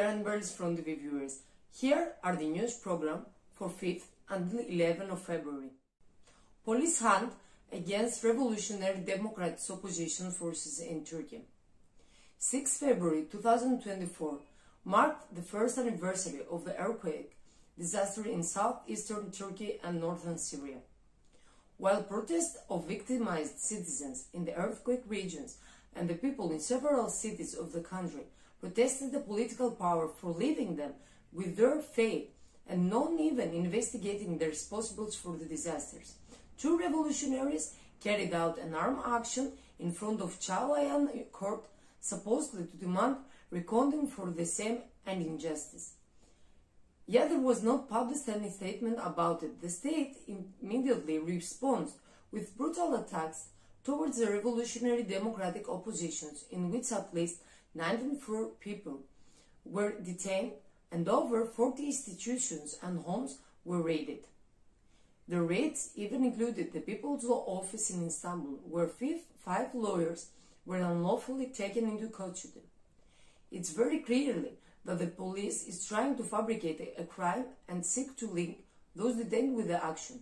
dear and very from TV viewers. Here are the news program for 5th and 11th of February. Police hunt against revolutionary democratic opposition forces in Turkey. 6 February 2024 marked the first anniversary of the earthquake disaster in southeastern Turkey and northern Syria. While protests of victimized citizens in the earthquake regions and the people in several cities of the country protested the political power for leaving them with their fate and not even investigating the responsibles for the disasters, two revolutionaries carried out an armed action in front of Chalayan court supposedly to demand reckoning for the same and injustice. Yet there was not published any statement about it. The state immediately responds with brutal attacks towards the revolutionary democratic oppositions, in which at least 94 people were detained and over 40 institutions and homes were raided. The raids even included the People's Law Office in Istanbul, where five lawyers were unlawfully taken into custody. It's very clearly that the police is trying to fabricate a crime and seek to link those detained with the action.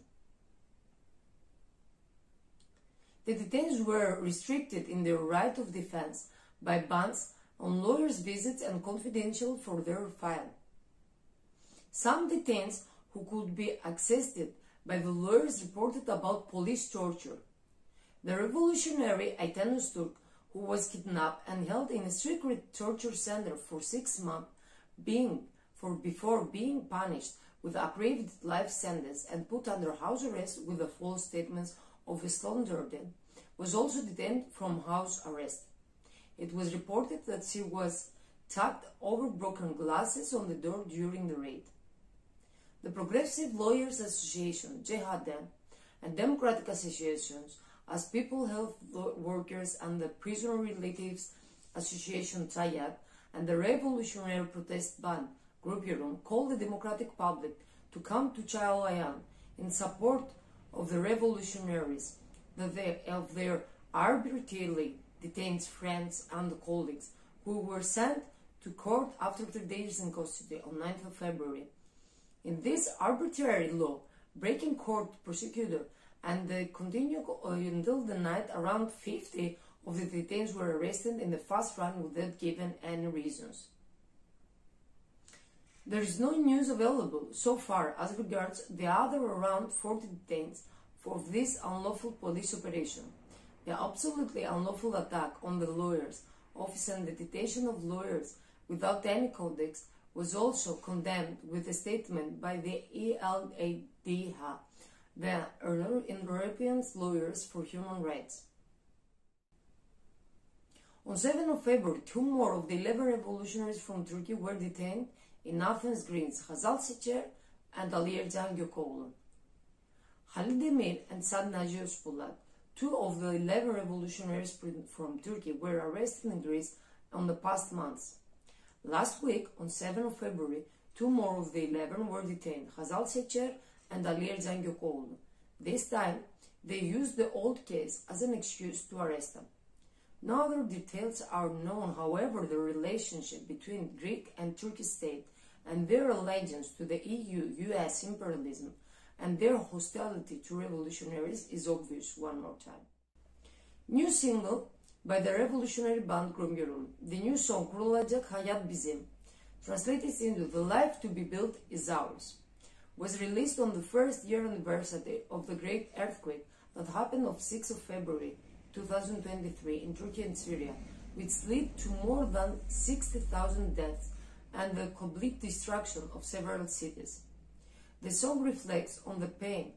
The detainees were restricted in their right of defense by bans on lawyers' visits and confidential for their file. Some detainees who could be accessed by the lawyers reported about police torture. The revolutionary Ayten Öztürk, who was kidnapped and held in a secret torture center for 6 months, before being punished with a aggraved life sentence and put under house arrest with the false statements of Islanderdin, was also detained from house arrest. It was reported that she was tucked over broken glasses on the door during the raid. The Progressive Lawyers Association, JHADEM, and democratic associations as People Health Workers and the Prisoner Relatives Association, TAYAD, and the Revolutionary Protest Band, Group Yorum, called the democratic public to come to Çağlayan in support of the revolutionaries, of their arbitrarily detained friends and colleagues who were sent to court after 3 days in custody on 9th of February. In this arbitrary law-breaking court prosecutor and they continued until the night, around 50 of the detainees were arrested in the fast run without giving any reasons. There is no news available so far as regards the other around 40 detainees for this unlawful police operation. The absolutely unlawful attack on the lawyers' office and the detention of lawyers without any codex was also condemned with a statement by the ELADH, the European Lawyers for Human Rights. On 7th of February, 2 more of the 11 revolutionaries from Turkey were detained in Athens, Greece, Hazal Seçer and Ali Ercan Gökoğlu. Halil Demir and Sad Naci Özpolat, 2 of the 11 revolutionaries from Turkey, were arrested in Greece on the past months. Last week, on 7th of February, 2 more of the 11 were detained, Hazal Seçer and Ali Ercan Gökoğlu. This time, they used the old case as an excuse to arrest them. No other details are known, however, the relationship between Greek and Turkish state and their allegiance to the EU-US imperialism and their hostility to revolutionaries is obvious one more time. New single by the revolutionary band Group Yorum. The new song Kurulacak Hayat Bizim, translated into The Life to be Built is Ours, was released on the first year anniversary of the great earthquake that happened on 6th of February 2023 in Turkey and Syria, which led to more than 60,000 deaths and the complete destruction of several cities. The song reflects on the pain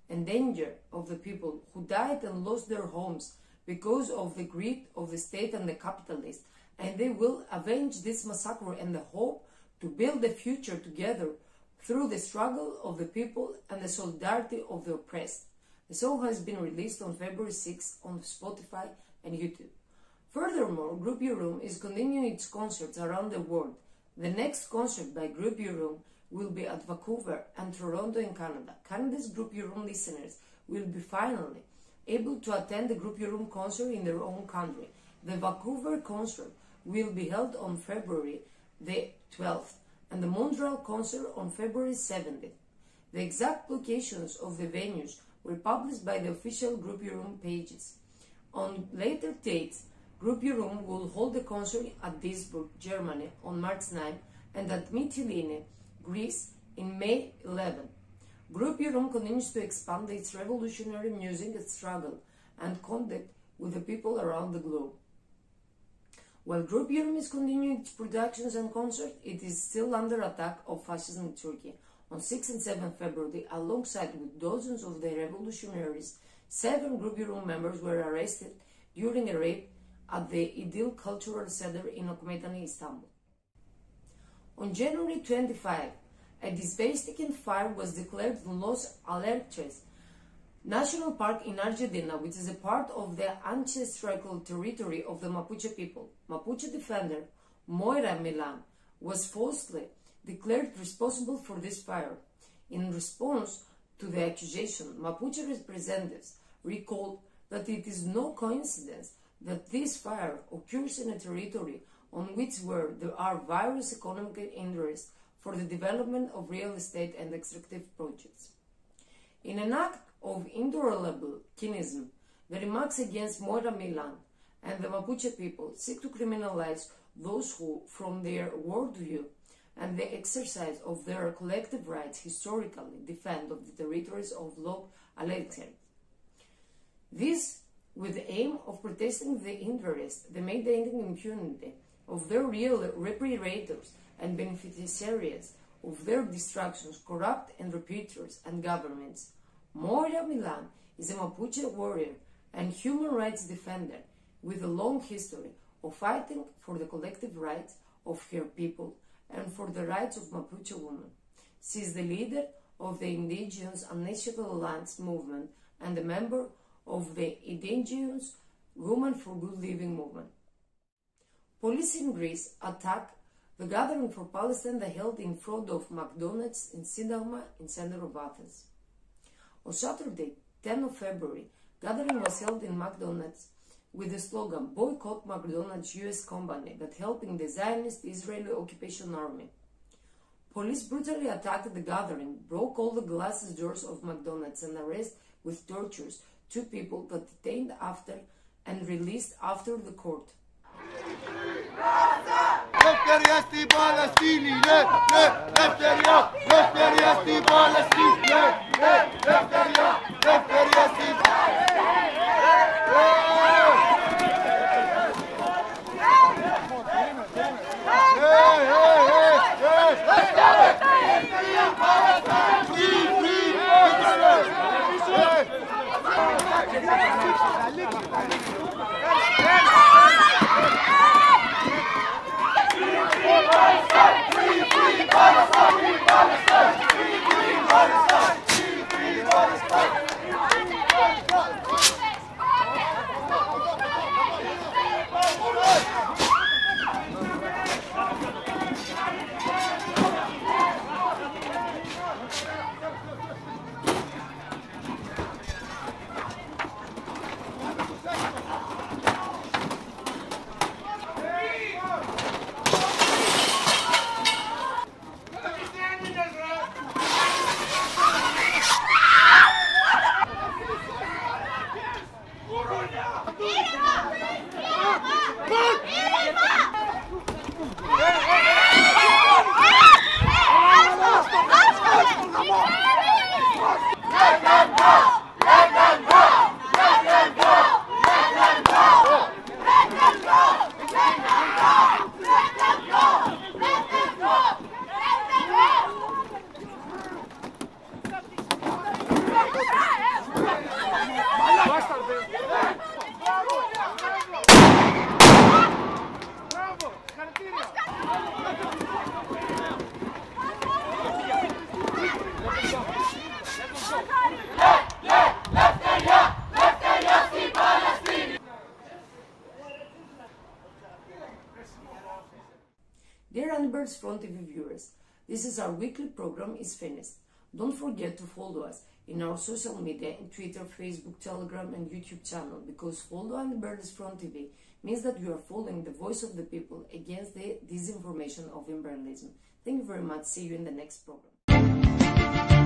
and danger of the people who died and lost their homes because of the greed of the state and the capitalists, and they will avenge this massacre and the hope to build a future together through the struggle of the people and the solidarity of the oppressed. The song has been released on February 6 on Spotify and YouTube. Furthermore, Group Yorum is continuing its concerts around the world. The next concert by Group Yorum will be at Vancouver and Toronto in Canada. Canada's Group Yorum listeners will be finally able to attend the Group Yorum concert in their own country. The Vancouver concert will be held on February the 12th and the Montreal concert on February 17th. The exact locations of the venues were published by the official Group Room pages. On later dates, Group Room will hold a concert at Duisburg, Germany on March 9 and at Mytilene, Greece in May 11. Group Room continues to expand its revolutionary music and struggle and contact with the people around the globe. While Group Room is continuing its productions and concerts, it is still under attack of fascism in Turkey. On 6 and 7 February, alongside with dozens of the revolutionaries, 7 Group Room members were arrested during a raid at the İdil Cultural Center in Okmetani, Istanbul. On January 25, a devastating fire was declared in Los Alerces National Park in Argentina, which is a part of the ancestral territory of the Mapuche people. Mapuche defender Moira Milan was falsely declared responsible for this fire. In response to the accusation, Mapuche representatives recalled that it is no coincidence that this fire occurs in a territory on which there are various economic interests for the development of real estate and extractive projects. In an act of intolerable cynicism, the remarks against Moira Milan and the Mapuche people seek to criminalize those who, from their worldview and the exercise of their collective rights, historically defend of the territories of Los Alerces. This with the aim of protesting the interest, the maintaining impunity of their real perpetrators and beneficiaries of their destructions, corrupt interpreters and governments. Moira Milan is a Mapuche warrior and human rights defender with a long history of fighting for the collective rights of her people and for the rights of Mapuche women. She is the leader of the Indigenous and National Lands movement and a member of the Indigenous Women for Good Living movement. Police in Greece attacked the gathering for Palestine that held in front of McDonald's in Syntagma in center of Athens. On Saturday, 10 of February, gathering was held in McDonald's with the slogan "Boycott McDonald's US company that helping the Zionist Israeli occupation army." Police brutally attacked the gathering, broke all the glass doors of McDonald's and arrested with tortures 2 people that detained after and released after the court. Dear Anniversary Front TV viewers, this is our weekly program is finished. Don't forget to follow us in our social media in Twitter, Facebook, Telegram, and YouTube channel, because follow on the Birds Front TV means that you are following the voice of the people against the disinformation of imperialism. Thank you very much. See you in the next program.